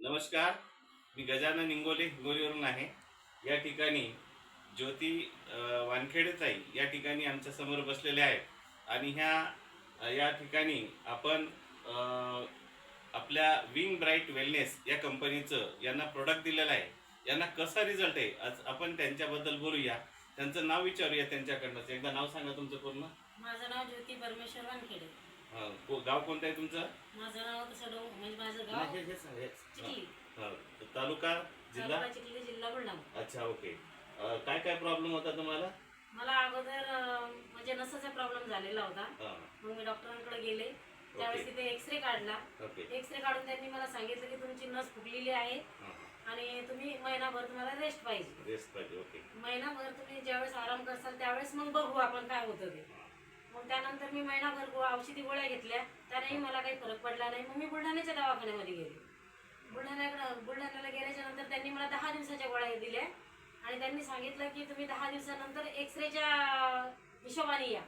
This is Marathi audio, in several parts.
नमस्कार, मी गजानन इंगोले हिंगोलीवरून आहे. या ठिकाणी ज्योती वानखेडेताई या ठिकाणी आमच्या समोर बसलेले आहेत आणि या ठिकाणी आपण आपल्या विंग ब्राईट वेलनेस या कंपनीचं यांना प्रोडक्ट दिलेलं आहे. यांना कसा रिझल्ट आहे आज आपण त्यांच्याबद्दल बोलूया. त्यांचं नाव विचारूया त्यांच्याकडनं. एकदा नाव सांगा तुमचं पूर्ण. माझं नाव ज्योती परमेश्वर वानखेडे. गाव कोणतं आहे तुमचं? माझं नाव सडो म्हणजे माझं गाव चिखली. तालुका जिल्हा चिखली जिल्हा बुलढाणा. अच्छा, ओके. काय काय प्रॉब्लेम होता तुम्हाला? मला अगोदर म्हणजे नसाचा प्रॉब्लेम झालेला होता. मग मी डॉक्टरांकडे गेले. त्यावेळेस तिथे एक्सरे काढला. एक्सरे काढून त्यांनी मला सांगितलं की तुमची नस फुगलेली आहे आणि तुम्ही महिनाभर तुम्हाला रेस्ट पाहिजे. ओके. महिनाभर तुम्ही ज्यावेळेस आराम करसाल त्यावेळेस मग बघू आपण काय होतं ते. मग त्यानंतर मी महिनाभर औषधी गोळ्या घेतल्या. त्यानेही मला काही फरक पडला नाही. मग मी बुलढाण्याच्या दवाखान्यामध्ये गेले. बुलढाण्याला गेल्याच्या नंतर त्यांनी मला 10 दिवसाच्या गोळ्या दिल्या आणि त्यांनी सांगितलं की तुम्ही 10 दिवसानंतर एक्सरेच्या हिशोबाने या,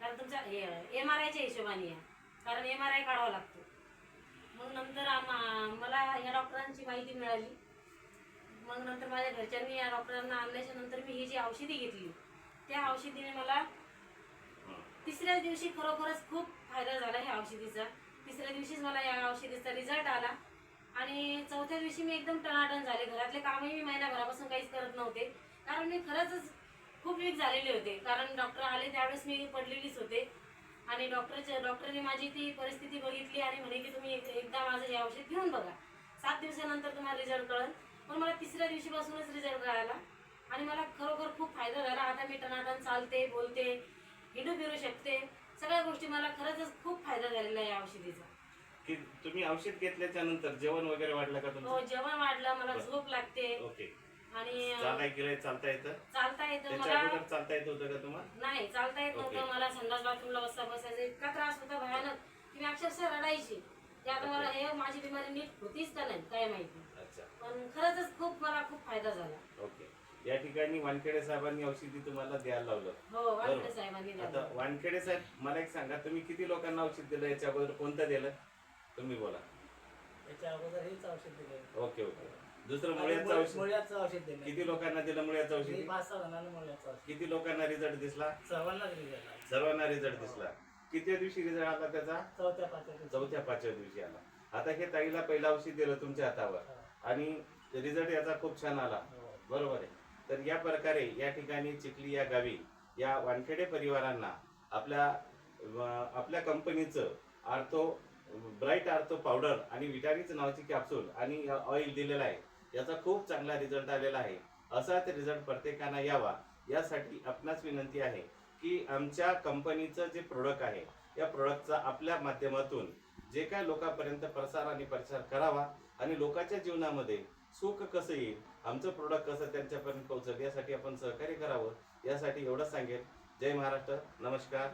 कारण तुमच्या MRIच्या हिशोबाने या, कारण MRI काढावा लागतो. मग नंतर मला ह्या डॉक्टरांची माहिती मिळाली. मग नंतर माझ्या घरच्यांनी या डॉक्टरांना आणल्याच्या नंतर मी ही जी औषधी घेतली त्या औषधीने मला तिसऱ्या दिवशी खरोखरच खूप फायदा झाला ह्या औषधीचा. तिसऱ्या दिवशीच मला या औषधीचा रिझल्ट आला आणि चौथ्या दिवशी मी एकदम टनाटन झाले. घरातले कामही मी महिनाभरापासून काहीच करत नव्हते, कारण मी खरंच खूप वीक झालेले होते. कारण डॉक्टर आले त्यावेळेस मी पडलेलीच होते आणि डॉक्टरने माझी ती परिस्थिती बघितली आणि म्हणे की तुम्ही एकदा माझं हे औषध घेऊन बघा, 7 दिवसानंतर तुम्हाला रिझल्ट कळेल. पण मला तिसऱ्या दिवशीपासूनच रिझल्ट कळाला आणि मला खरोखर खूप फायदा झाला. आता मी टनाटन चालते, बोलते, हिंडू फिरू शकते. सगळ्या गोष्टी मला खरंच खूप फायदा झालेला आहे या औषधीचा. की तुम्ही औषध घेतल्याच्या नंतर जेवण वगैरे वाढलं का तुमचं? हो, जेवण वाढलं, मला झोप लागते. ओके. आणि चालता येतं मला. चालता येत होतं का तुम्हाला? नाही, चालता येत नव्हतं. मला संडास बाथरूमला बसायचा इतका त्रास होता भयानक की मी अक्षरशः रडायची. ते आता मला हे माझी बिमारी नीट होतीच का नाही काय माहिती. अच्छा. पण खरंच मला खूप फायदा झाला. ओके. या ठिकाणी वानखेडे साहेबांनी औषधी तुम्हाला द्यायला लावलं. हो, वानखेडे साहेबांनी. आता वानखेडे साहेब, मला एक सांगा, तुम्ही किती लोकांना औषध दिलं? याच्या अगोदर कोणतं दिलं तुम्ही बोला. याच्या अगोदर हेच औषध दिलं. ओके. दुसरं मुळ्याचं औषध दिलं. किती लोकांना दिलं मुळ्याचं औषध? 5-6 जणांना मुळ्याचं औषध. किती लोकांना रिझल्ट दिसला? सर्वांना रिझल्ट दिसला. किती दिवशी रिझल्ट आला त्याचा? चौथ्या 5व्या दिवशी आला. आता हे ताईला पहिलं औषध दिलं तुमच्या हातावर आणि रिझल्ट याचा खूप छान आला, बरोबर आहे. तर या प्रकारे या ठिकाणी चिखली या गावी या वानखेडे परिवारांना आपल्या कंपनीचं ब्राईट आर्थो पावडर आणि विटामिन्स नावाची कॅप्सूल आणि ऑइल दिलेलं आहे. याचा खूप चांगला रिझल्ट आलेला आहे. असाच रिझल्ट प्रत्येकाला यावा यासाठी आपणास विनंती आहे की आमच्या कंपनीचं जे प्रोडक्ट आहे या प्रोडक्टचा आपल्या माध्यमातून जे काय लोकांपर्यंत प्रचार करावा आणि लोकांच्या जीवनामध्ये सुख कसं येईल, आमचं प्रोडक्ट कसं त्यांच्यापर्यंत पोहोचेल यासाठी आपण सहकार्य करावं. यासाठी एवढंच सांगेल. जय महाराष्ट्र. नमस्कार.